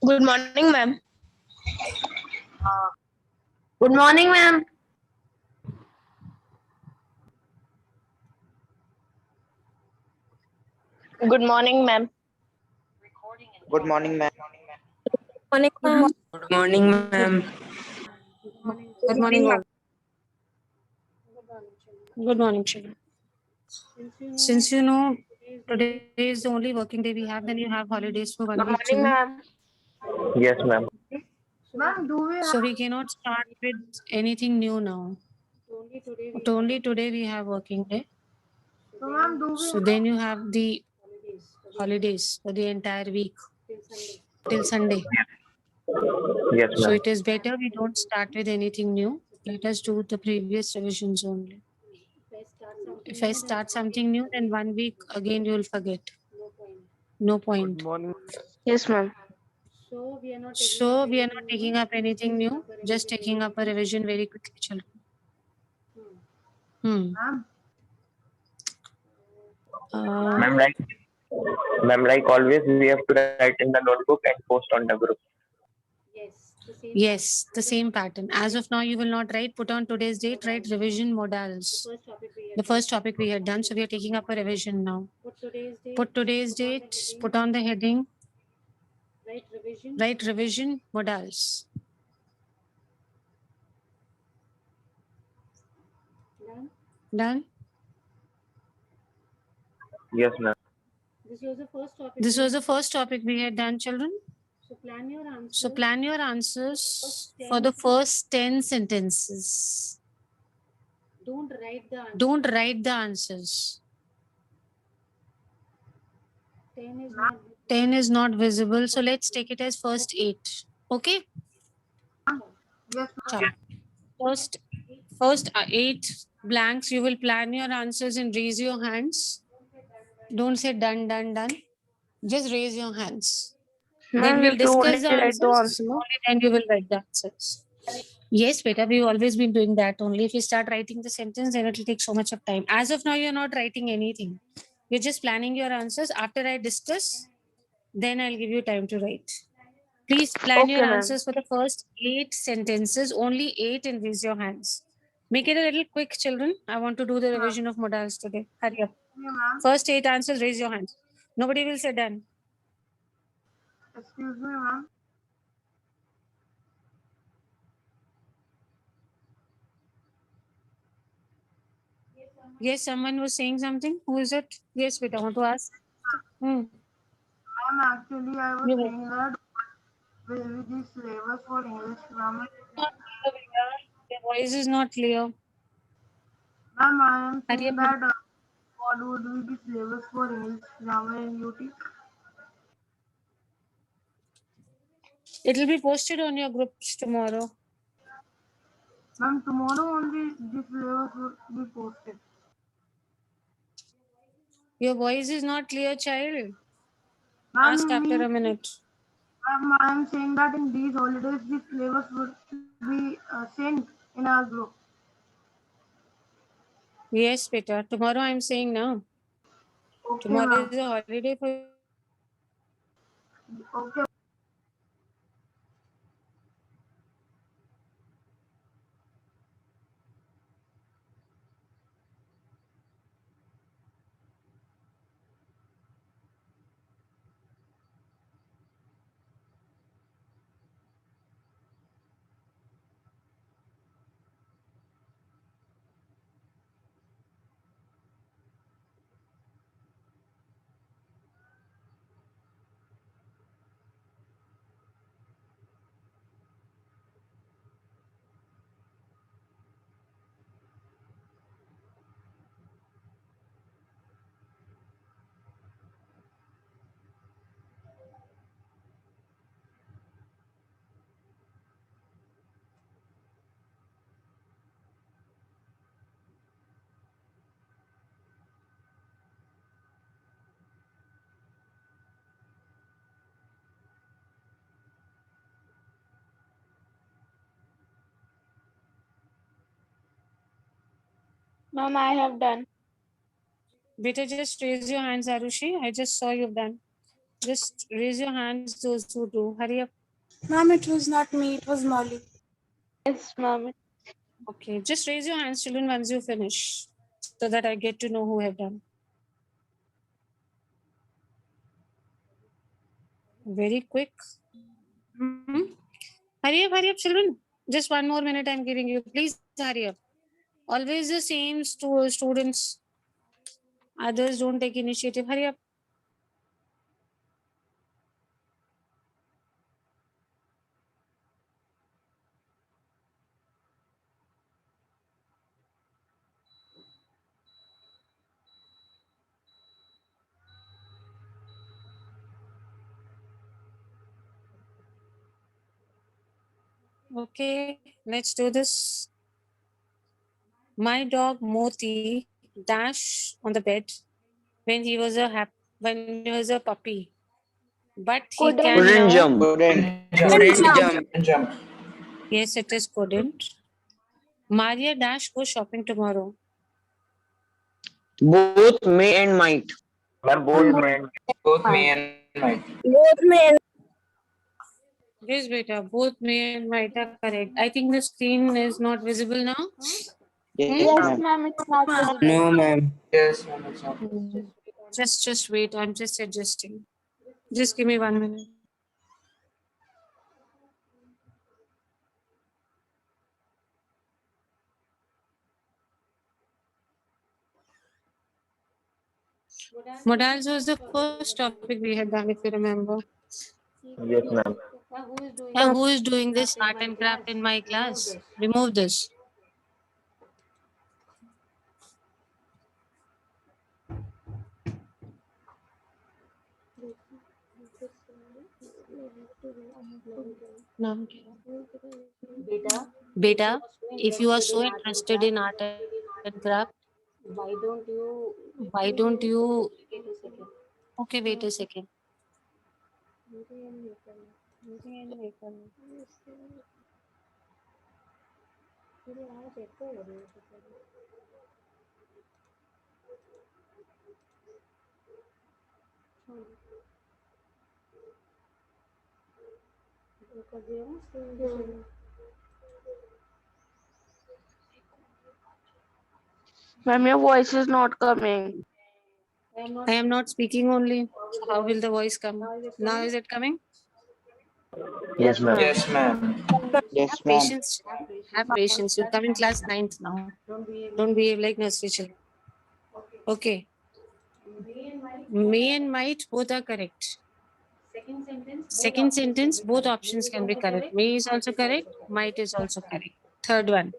Good morning, ma'am. Good morning, ma'am. Good morning, ma'am. Good morning, ma'am. Morning, ma'am. Good morning, ma'am. Good morning, all. Good morning, children. Since you know today is the only working day we have, then you have holidays for 1 Good week, morning, children. ma'am. Yes, ma'am. So we cannot start with anything new now. Only today we have working day. So then you have the holidays for the entire week till Sunday. Yes, So ma'am. it is better we don't start with anything new. Let us do the previous revisions only. If I start something new, then 1 week again you will forget. No point. Yes, ma'am. So we are not taking up anything new, just taking up a revision very quickly, children. Hmm. Ma'am, like always, we have to write in the notebook and post on the group. Yes, the same pattern. As of now, you will not write, put on today's date, write revision modals. The first topic we had done, so we are taking up a revision now. Put today's date, put on the heading, write revision modals. Done? Yes, ma'am. This was the first topic we had done, children. So plan your answers for the first 10 sentences. Don't write the answers. 10 is not visible, so let's take it as first 8. Okay? Chalo. First 8 blanks, you will plan your answers and raise your hands. Don't say done, done, done. Just raise your hands. Then Ma'am, you we'll have to only discuss the write the answers. answer, no? Only then you will write the answers. Yes, beta, we've always been doing that. Only if you start writing the sentence, then it will take so much of time. As of now, you're not writing anything. You're just planning your answers. After I discuss, then I'll give you time to write. Please plan Okay, your ma'am. answers for the first 8 sentences. Only 8 and raise your hands. Make it a little quick, children. I want to do the revision of modals today. Hurry up. First 8 answers, raise your hands. Nobody will say done. Excuse me, ma'am. Yes, someone was saying something. Who is it? Yes, beta, I want to ask. Hmm. Ma'am, actually, I was You go. saying that with the syllabus for English grammar. Your voice is not clear. Ma'am, I am Hurry saying up. that what would be the syllabus for English grammar in UT? It will be posted on your groups tomorrow. Ma'am, tomorrow only the syllabus will be posted. Your voice is not clear, child. Ma'am, Ask after a minute. Ma'am, I am saying that in these holidays the syllabus will be sent in our group. Yes, beta. Tomorrow I'm saying now. Okay, Tomorrow ma'am. is a holiday for Okay. Ma'am, I have done. Beta, just raise your hands, Arushi. I just saw you've done. Just raise your hands, those who do. Hurry up. Ma'am, it was not me, it was Molly. Yes, ma'am. Okay, just raise your hands, children, once you finish, so that I get to know who have done. Very quick. Hmm? Hurry up, children. Just 1 more minute I'm giving you. Please hurry up. Always the same students. Others don't take initiative. Hurry up. Okay, let's do this. My dog Moti dash on the bed when he was when he was a puppy, but he Couldn't can Couldn't now. jump. Couldn't jump. Yes, it is couldn't. Maria dash go shopping tomorrow. Both may and might. Ma'am, both may and Both me and Mike. Yes, beta. Both may and might are correct. I think the screen is not visible now. Yes, ma'am, it's not visible. No, ma'am. Yes, ma'am, it's not. Just wait. I'm just adjusting. Just give me 1 minute. Modals was the first topic we had done, if you remember. yes, ma'am. Now, who is doing this art and craft in my class? Remove this. No. Beta, if you are so interested in art and craft, why don't you? Okay, wait a second. Ma'am, your voice is not coming. I am not speaking only. So how will the voice come? Now is it coming? Yes, ma'am. Yes, ma'am. Yes, Have patience. Have patience. You come in class 9th now. Don't behave like nursery children. Okay. May and might both are correct. Second sentence, both options can be correct. May is also correct. Might is also correct. Third one.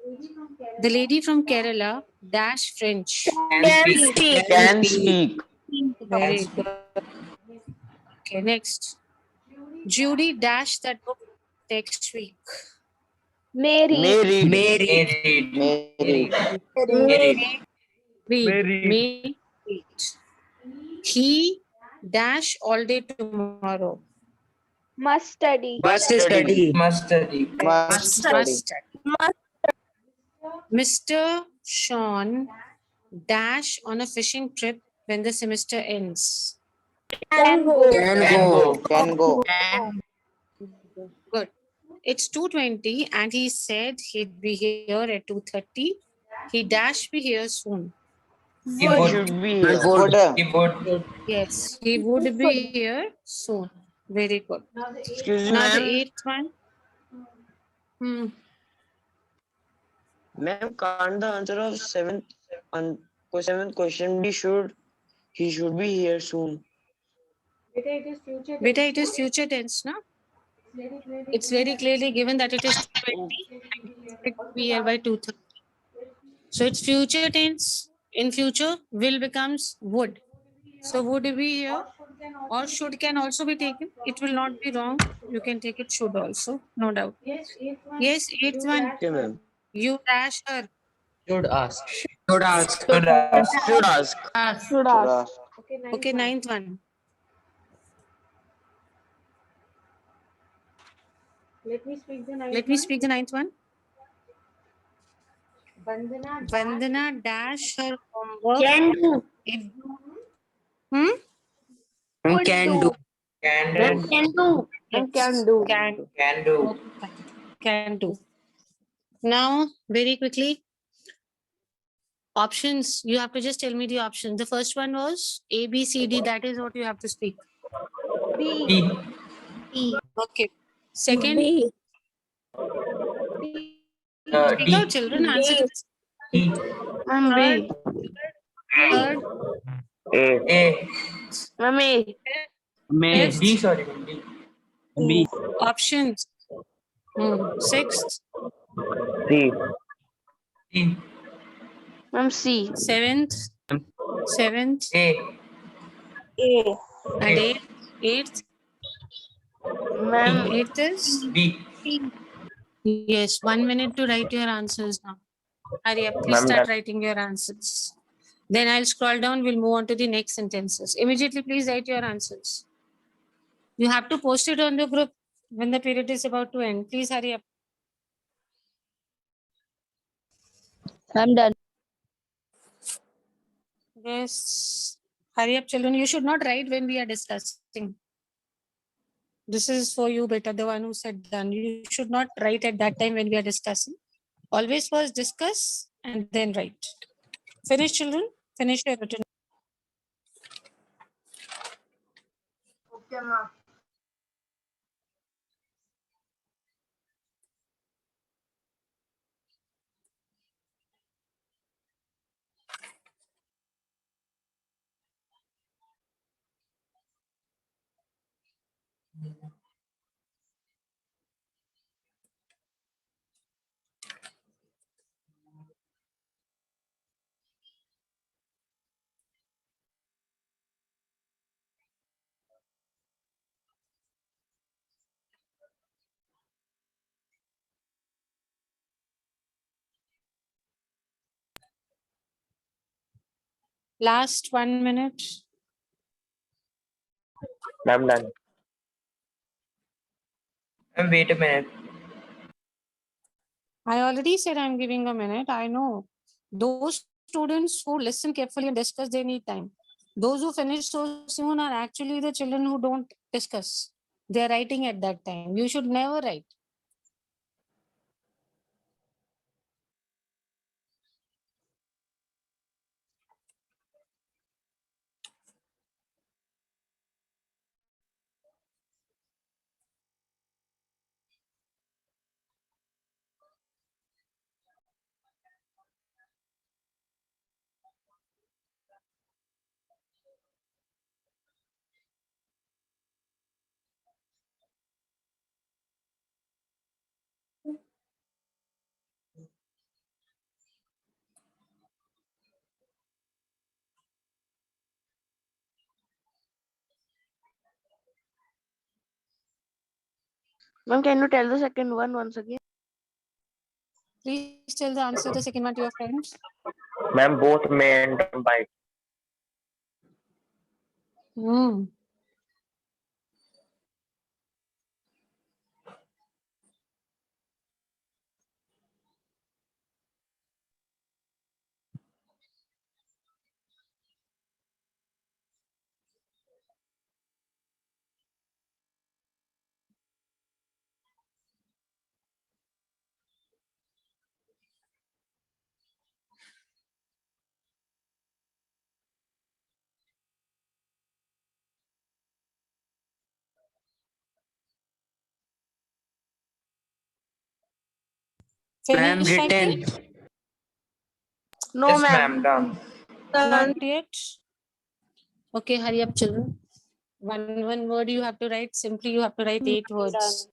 The lady from Kerala dash French. Can speak. Can speak. Very good. Okay, next. Judy dash that book next week. Mary. May read. Married. Married. Read. May read. He dash all day tomorrow. Must study. Must study. Must study. Must study. Mr. Sean dash on a fishing trip when the semester ends. Can go. Can go. Good. It's 2:20 and he said he'd be here at 2:30. He dash be here soon. He Should be here. He would. Yes, he would be here soon. Very good. Excuse me, Now the ma'am. 8th one. Ma'am, can't the answer of seventh question be he should be here soon? Beta, it is future tense, no? It's very clearly given that it is 20 and it will be here by 2:30. So it's future tense. In future, will becomes would. So would be here or should can also be taken. It will not be wrong. You can take it should also, no doubt. Yes, 8th one. Okay, ma'am. You dash her. Should ask. Should ask. Should ask. Should ask. Should ask. Okay, 9th one. Let me speak the 9th one. Vandana dash her homework. Can do. If, hmm? Can do. Can Ma'am, do. can do. Ma'am, can do. Can do. Okay. Can do. Now, very quickly, options. You have to just tell me the options. The first one was A, B, C, D. That is what you have to speak. B. B. B. Okay. Second, B. speak out, D. children. Answer B. this. D. Ma'am, B. Third, A. A. Ma'am, A. fifth, D. Sorry. D. B. options. Sixth, C. D. Ma'am, C. seventh, A. A. and A. eighth. Ma'am, Eighth is B. yes. 1 minute to write your answers now. Hurry up. Please Ma'am, start done. writing your answers. Then I'll scroll down. We'll move on to the next sentences. Immediately, please write your answers. You have to post it on the group when the period is about to end. Please hurry up. I'm done. Yes. Hurry up, children. You should not write when we are discussing. This is for you, beta, the one who said done. You should not write at that time when we are discussing. Always first discuss and then write. Finish, children. Finish your written. Okay, ma'am. Last 1 minute. Ma'am, done. And wait a minute. I already said I'm giving a minute. I know. Those students who listen carefully and discuss, they need time. Those who finish so soon are actually the children who don't discuss. They're writing at that time. You should never write. Ma'am, can you tell the second one once again? Please tell the answer the second one to your friends. Ma'am, both may and combine. Hmm. Ma'am, Finish writing? written. No, Yes, ma'am. ma'am. Done. Not yet. Okay, hurry up, children. One word you have to write. Simply, you have to write 8 words.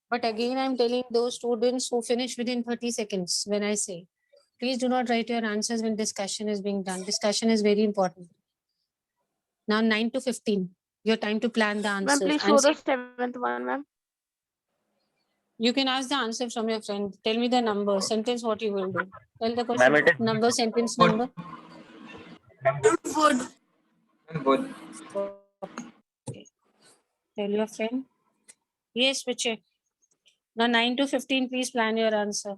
But again, I'm telling those students who finish within 30 seconds when I say, please do not write your answers when discussion is being done. Discussion is very important. Now 9 to 15, your time to plan the Ma'am, answers. please show the seventh one, ma'am. You can ask the answer from your friend. Tell me the number, sentence, what you will do. Tell the Ma'am, question, it is number, sentence, Good. number. And good. Okay. Tell your friend. Yes, Vichek. Now 9 to 15, please plan your answer.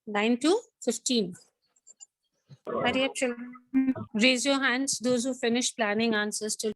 9 to 15. Hurry up, children. Raise your hands, those who finished planning answers till.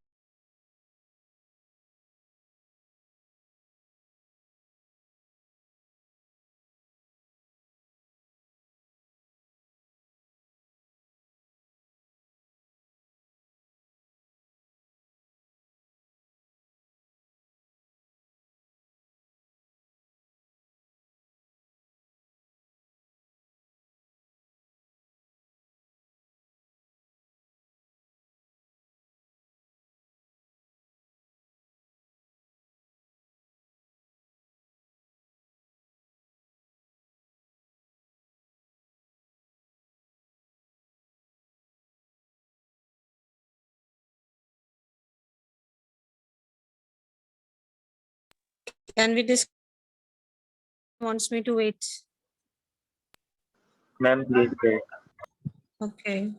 Can we discuss? Wants me to wait. Ma'am, please wait. Okay.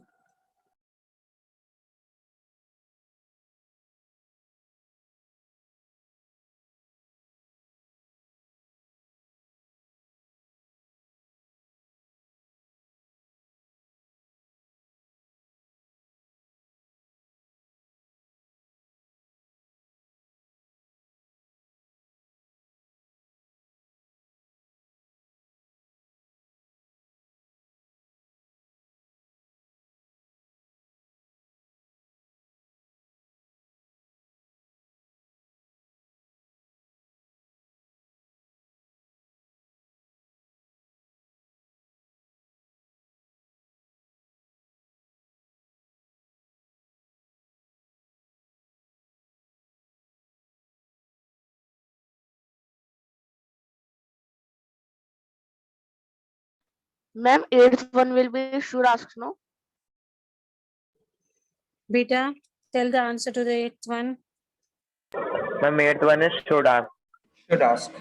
Ma'am, eighth one will be should ask, no? Beta, tell the answer to the eighth one. Ma'am, eighth one is should ask. Should ask.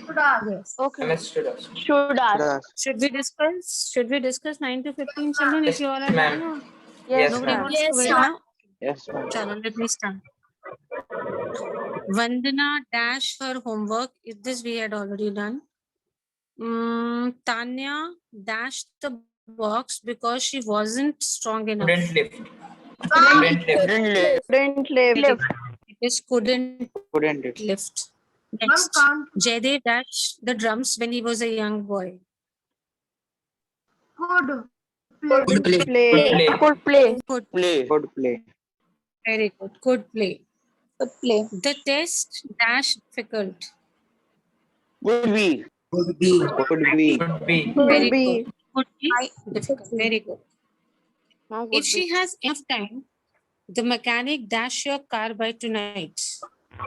Should ask. Yes. Okay. MS should ask. Should ask. Should we discuss? Should we discuss 9 to 15, children? If Yes, you all are ma'am. done? Yes, Nobody ma'am. wants to wait now? Yes, ma'am. Chalo, let me start. Vandana dash her homework. If this we had already done. Tanya dashed the box because she wasn't strong enough. Couldn't lift. Couldn't lift. Couldn't Lift. It is couldn't Couldn't lift. Ma'am, Next, can't. Jaydev dashed the drums when he was a young boy. Could. Could play. Could play. Could play. Could play. very good. Could play. Could play. The test dash difficult. Would be. Could be. Could be. Could be. Very be. good. Could be difficult. Very good. Ma'am, If could she be. has enough time, the mechanic dash your car by tonight.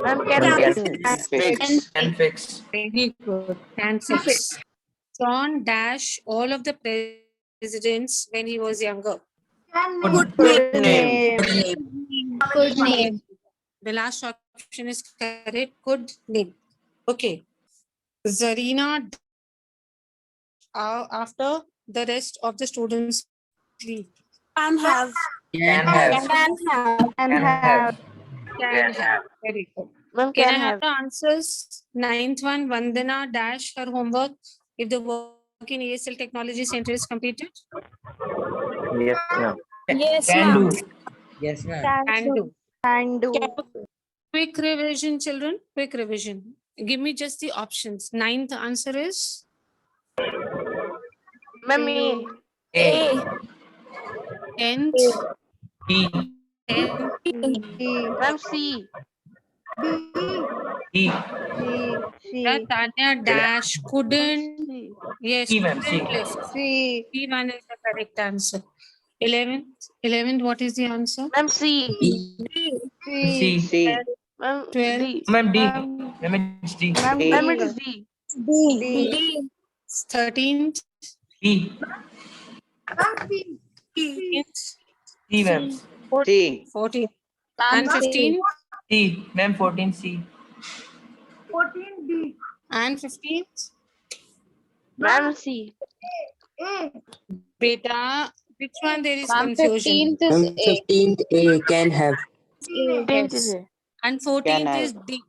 Ma'am, Can can fix. And fix. Very good. Can fix. John dash all of the presidents when he was younger. Can Could name. name. Could name. The last option is correct. Could name. Okay. Zarina after the rest of the students leave. Can have. Can have. Can Can have. Can have. Very good. Ma'am, Can I can have have. the answers? Ninth one, Vandana dash her homework if the work in ASL Technology Center is completed. Yes, ma'am. Yes, Can ma'am. do. Yes, ma'am. Can do. Can do. Quick revision, children. Quick revision. Give me just the options. Ninth answer is Ma'am, A. A. tenth. B. Ma'am, C. D. Tanya dash couldn't. C. Yes, C, ma'am, C. couldn't lift. C. C1 is the correct answer. 11th, what is the answer? Ma'am, C. C. C. Ma'am, 12. D. Ma'am, D. Ma'am, Ma'am, it's D. ma'am, it is D. D. 13th. D. 14th. C, ma'am. C. 14th. And 15th. C. Ma'am, 14 C. 14D. And 15th. Ma'am, C. A. Beta, which one there is confusion? 15th A can have. 15th is A. And Can 14th have. is D.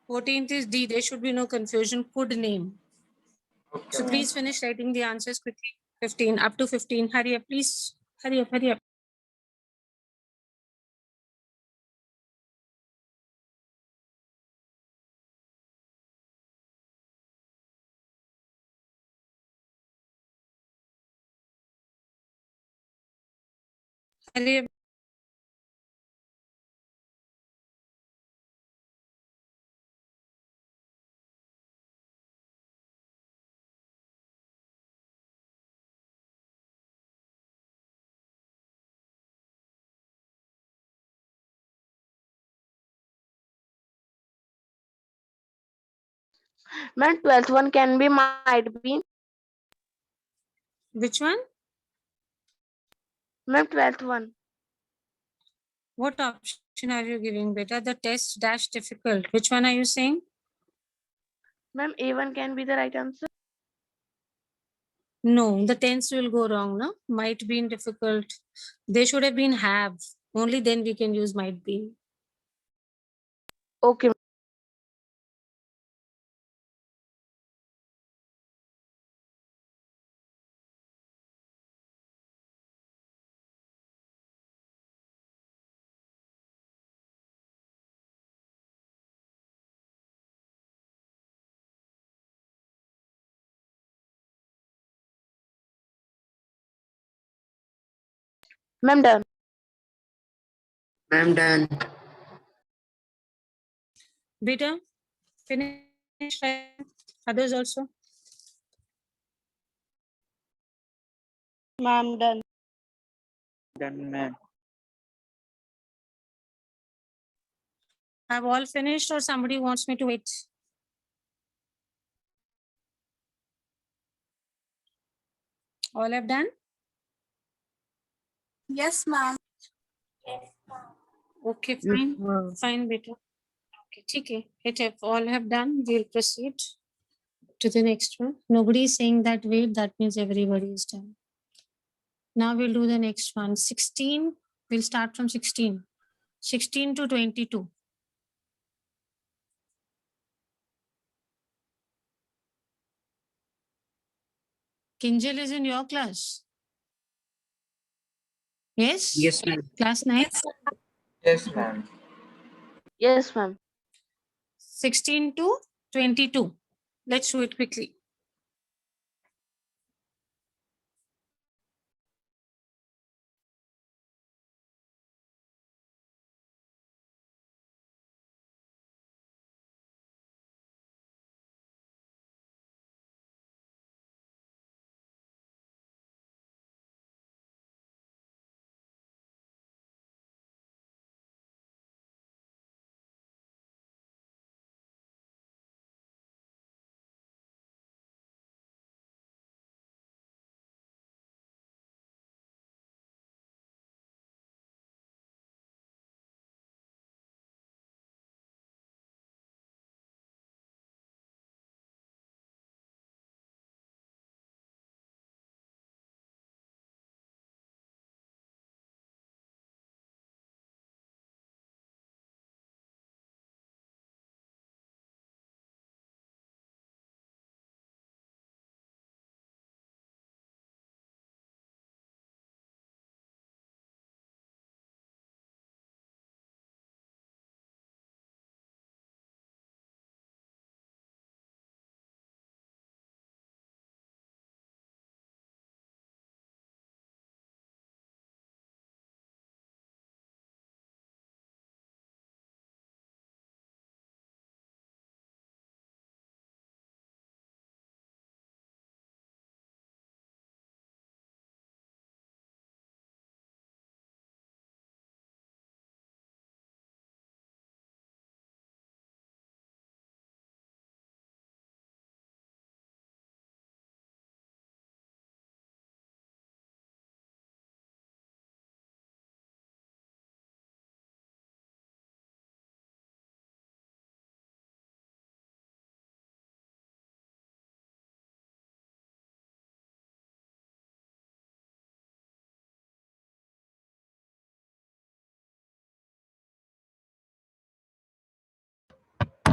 14th is D. There should be no confusion. Could name. So please finish writing the answers quickly. 15, up to 15. Hurry up, please. Hurry up, hurry up. Hurry up. Ma'am, 12th one can be might be. Which one? Ma'am, 12th one. What option are you giving, beta? The test dash difficult. Which one are you saying? Ma'am, A1 can be the right answer. No, the tense will go wrong, no? Might be difficult. They should have been have. Only then we can use might be. Okay. Ma'am, done. Ma'am, done. Beta, finish. Others also. Ma'am, done. Done, ma'am. Have all finished or somebody wants me to wait? All have done? Yes, ma'am. Okay, fine. Fine, beta. Okay, okay. If all have done, we'll proceed to the next one. Nobody is saying that wait, that means everybody is done. Now we'll do the next one. 16, we'll start from 16. 16 to 22. Kinjal is in your class. Yes? Yes, ma'am. Class 9? Yes, ma'am. Yes, ma'am. 16 to 22. Let's do it quickly.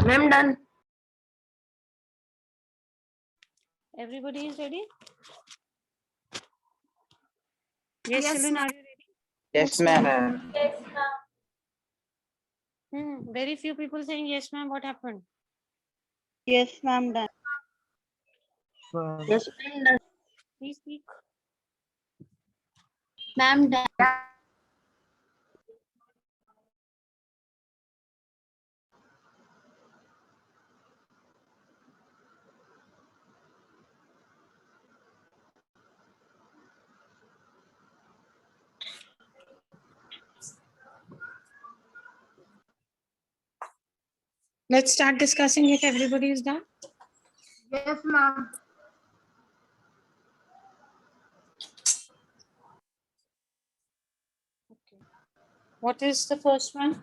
Ma'am, done. Everybody is ready? Yes, Yes, children, are you ready? Yes, ma'am. Very few people saying yes, ma'am. What happened? Yes, ma'am. Done. Yes, ma'am. Please speak. Ma'am, done. Let's start discussing if everybody is done. Yes, ma'am. Okay. What is the first one?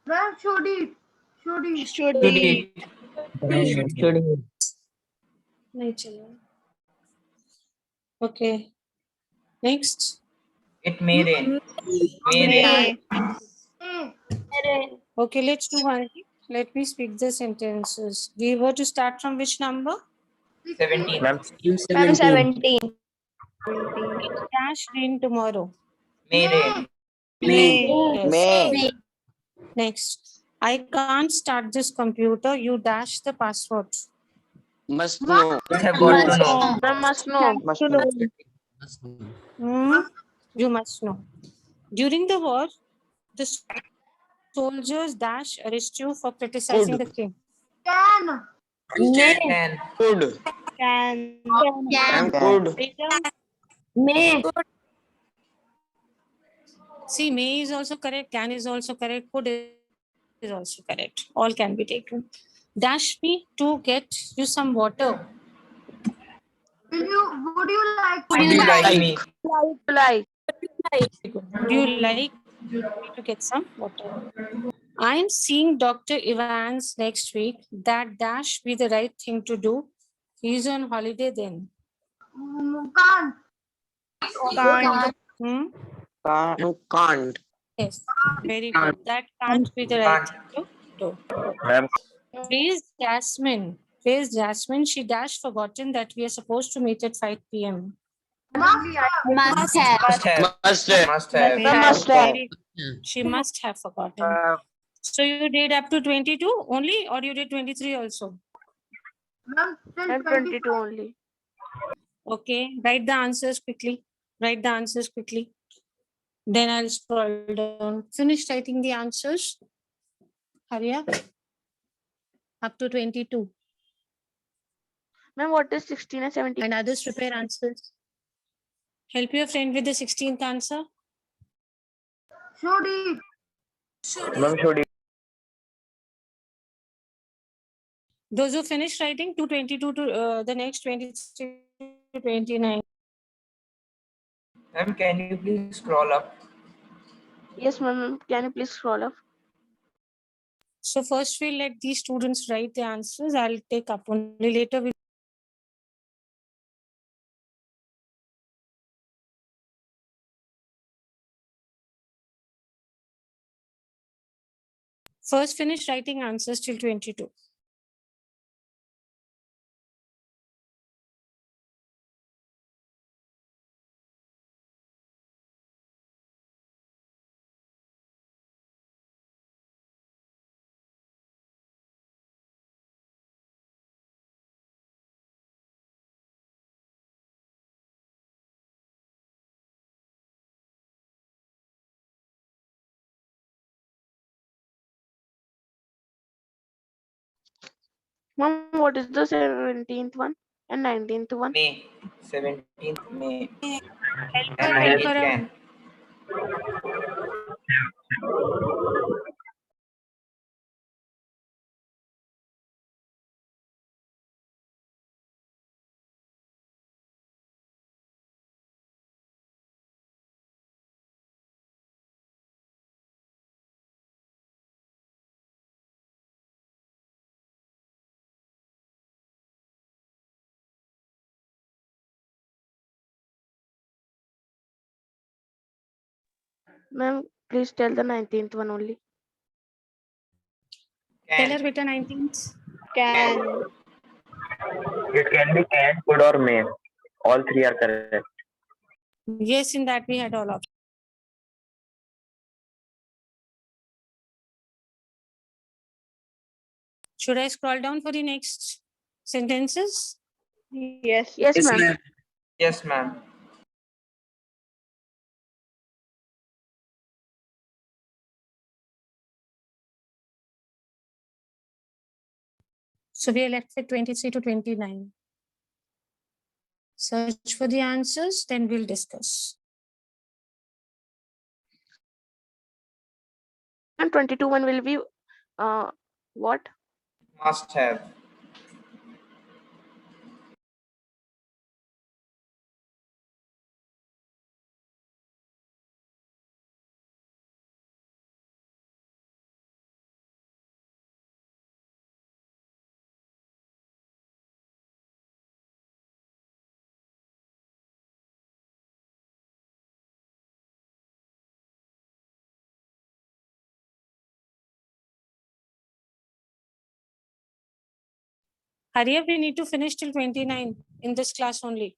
Ma'am, should eat. Should eat. Should eat. नहीं चलेगा. Okay. Next. It may rain. May rain. May. Okay, let's do one thing. Let me speak the sentences. We were to start from which number? 17. Ma'am, Ma'am, 17. Dash rain tomorrow. May rain. Yes. Next. I can't start this computer. You dash the password. Must know. Must have got to know. Ma'am, must know. Must know. You must know. During the war, the soldiers dash arrest you for criticizing the king. Can. Can. Could. Can. Ma'am, could. May. See, may is also correct, can is also correct, could is also correct. All can be taken. Dash me to get you some water. Would you like? Would you like me? Like. Would you like me to get some water? I'm seeing Dr. Evans next week. That dash be the right thing to do. He's on holiday then. Can't. Can't. Yes, very good. That can't be the right thing to do. ma'am, Where's Jasmine? Where's Jasmine? She dashed forgotten that we are supposed to meet at 5 p.m. Must have. Must have. Must have. Must have. Must have. Very must good, have. very good. She must have forgotten. So you did up to 22 only, or you did 23 also? Ma'am, still Ma'am, 22 only. Okay, write the answers quickly. Write the answers quickly. Then I'll scroll down. Finish writing the answers. Hurry up. Up to 22. Ma'am, what is 16 and 17? And others prepare answers. Help your friend with the 16th answer. Should eat. ma'am, should you? Those who finish writing, 222 to the next 23 to 29. Ma'am, can you please scroll up? Yes, ma'am. Can you please scroll up? So first we'll let these students write the answers. I'll take up only later. First finish writing answers till 22. Ma'am, what is the 17th one and 19th one? May. 17th May. Help And her 19th out. can. Ma'am, please tell the 19th one only. Tell her Can. beta 19th. Can. It can be can, could, or may. All three are correct. Yes, in that we had all options. Should I scroll down for the next sentences? Yes, Yes, ma'am. ma'am. Yes, ma'am. So we are left with 23 to 29. Search for the answers, then we'll discuss. And 22 one will be what? Must have. Hurry up, we need to finish till 29 in this class only.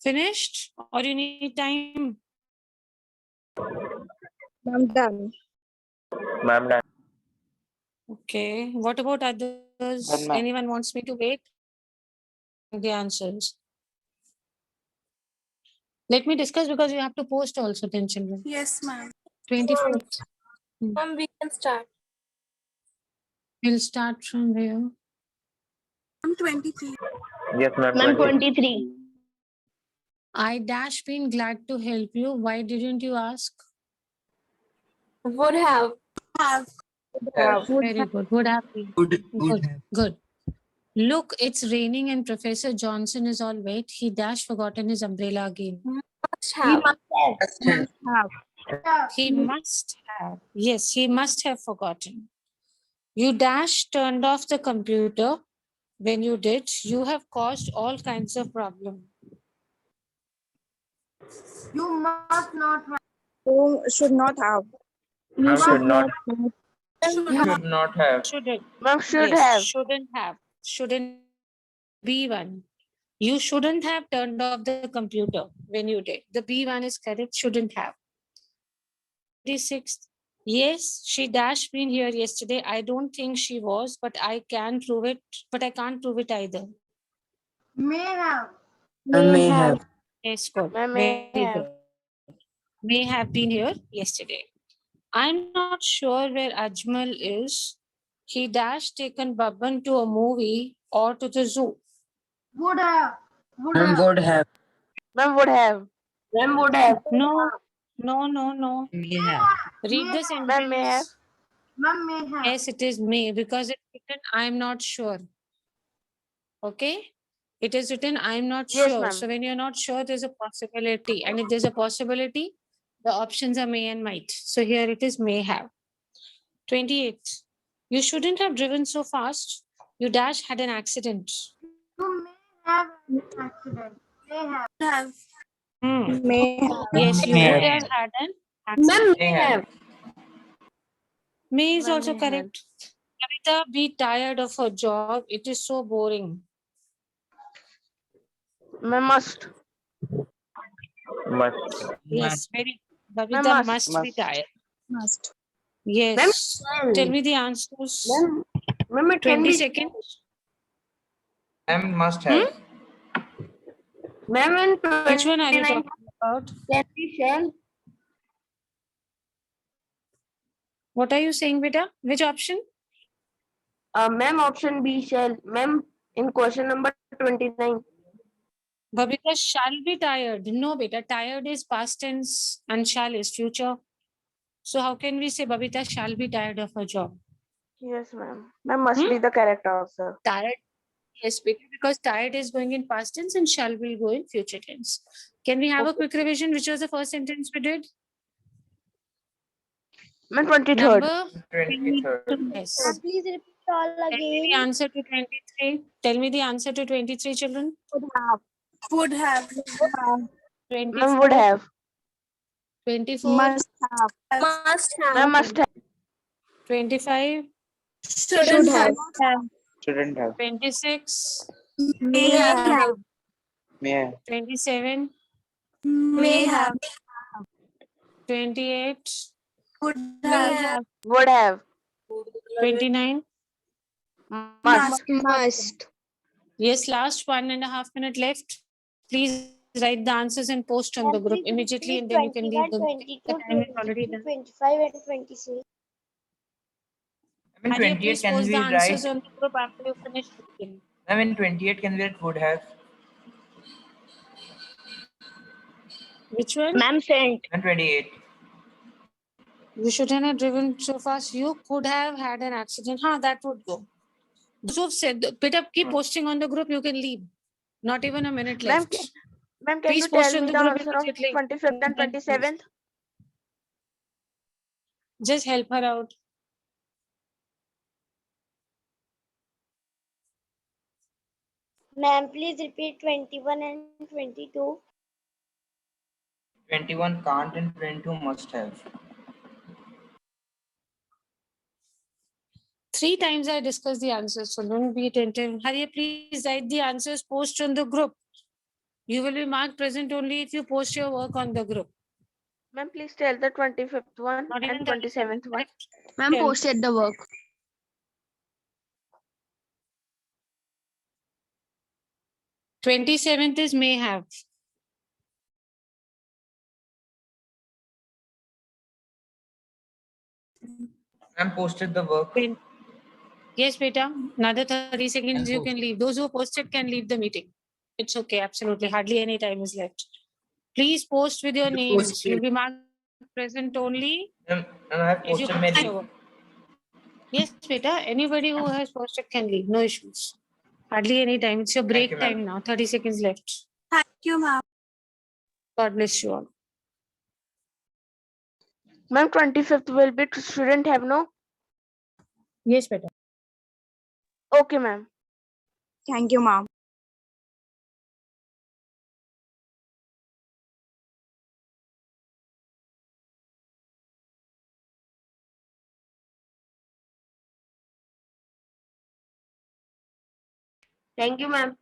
Finished or you need time? I'm done. Ma'am, done. Okay. What about others? Done, ma'am. Anyone wants me to wait? The answers. Let me discuss because you have to post also, 10 children. Yes, ma'am. 24th. Ma'am, we can start. We'll start from here. I'm 23. Yes, ma'am. Ma'am, 20. 23. I dash been glad to help you. Why didn't you ask? Would have. Have. Very good. Would have been. Would Good. have. Good. Look, it's raining and Professor Johnson is all wet. He dash forgotten his umbrella again. Must have. Must have. He must have. Yes, he must have forgotten. You dash turned off the computer. When you did, you have caused all kinds of problems. You must not have. You should not have. Ma'am, should not. Should Should not have. Shouldn't. Ma'am, should Yes, have. shouldn't have. Shouldn't be one. You shouldn't have turned off the computer when you did. The B one is correct. Shouldn't have. 26th. Yes, she dashed been here yesterday. I don't think she was, but I can prove it. But I can't prove it either. May have. May have. Yes, good. Ma'am, may Very have. good. May have been here yesterday. I'm not sure where Ajmal is. He dashed taken Babban to a movie or to the zoo. Would have. Would Ma'am have. would have. Ma'am, would have. Ma'am would have. No, no. May have. Read the May have. Ma'am, may have. sentence. Ma'am may have. Yes, it is may because it's written I'm not sure. Okay? It is written I'm not Yes, sure. ma'am. So when you're not sure, there's a possibility. And if there's a possibility, The options are may and might. So here it is may have. 28. You shouldn't have driven so fast. You dash had an accident. You may have an accident. May have. Have. Hmm. May have. Yes, you May would have. have had an accident. Ma'am, May have. May is Ma'am, also may have. correct. Kavita, be tired of her job. It is so boring. Ma'am, must. Must. Yes, very. Ma'am, Babita must. must be tired. Must. Yes. Tell me the answers. Ma'am, it 20 seconds. Ma'am must have. Ma'am, in Which one are you 29 talking about? can be shall. What are you saying, beta? Which option? Ma'am, option B shall. Ma'am, in question number 29. Babita shall be tired. No, beta. Tired is past tense and shall is future. So how can we say Babita shall be tired of her job? Yes, ma'am. Ma'am, must Hmm? be the correct answer. Tired, yes, because tired is going in past tense and shall will go in future tense. Can we have a quick revision? Which was the first sentence we did? Ma'am, 23rd. Number 23rd. yes. Please repeat all Tell me the answer to 23. Tell me the answer to 23, children. Would have. Would have. 24, Ma'am, would have. 24, Must have. Must have. Ma'am, must have. 25, Should have. Shouldn't have. 26, May have. May have. 27, May have. 28, Would have. Would have. 29. Must. Must. Yes, last 1.5 minutes left. Please write the answers and post on the group immediately, and then you can leave the meeting. The time is already done. 25 and 26. I mean, Arya, 28 please can post we the answers write? on the group after you finish speaking. I mean, 28 can we write would have? Which one? Ma'am, sent. And 28. You shouldn't have driven so fast. You could have had an accident. That would go. Those who've said, Peter, keep posting on the group. You can leave. Not even a minute Ma'am, left. Ma'am, can Please you post tell on me the the group answer of immediately. 25th and 27th? Just help her out. Ma'am, please repeat 21 and 22. 21 can't and 22 must have. 3 times I discussed the answers, so don't be attentive. Hurry up, please write the answers, post on the group. You will be marked present only if you post your work on the group. Ma'am, please tell the 25th one Not even and 30 27th one. left. Ma'am, Tell. posted the work. 27th is may have. Ma'am posted the work. Yes, beta. Another 30 seconds you can leave. Those who posted can leave the meeting. It's okay, absolutely. Hardly any time is left. Please post with your names. posted. You'll be marked present only And I have if you posted post many. your work. Yes, beta. Anybody who has posted can leave. No issues. Hardly any time. It's your break you, ma'am. time now. 30 seconds left. Thank you, ma'am. God bless you all. Ma'am, 25th will be shouldn't have, no? Yes, beta. Okay, ma'am. Thank you, ma'am. Thank you, ma'am.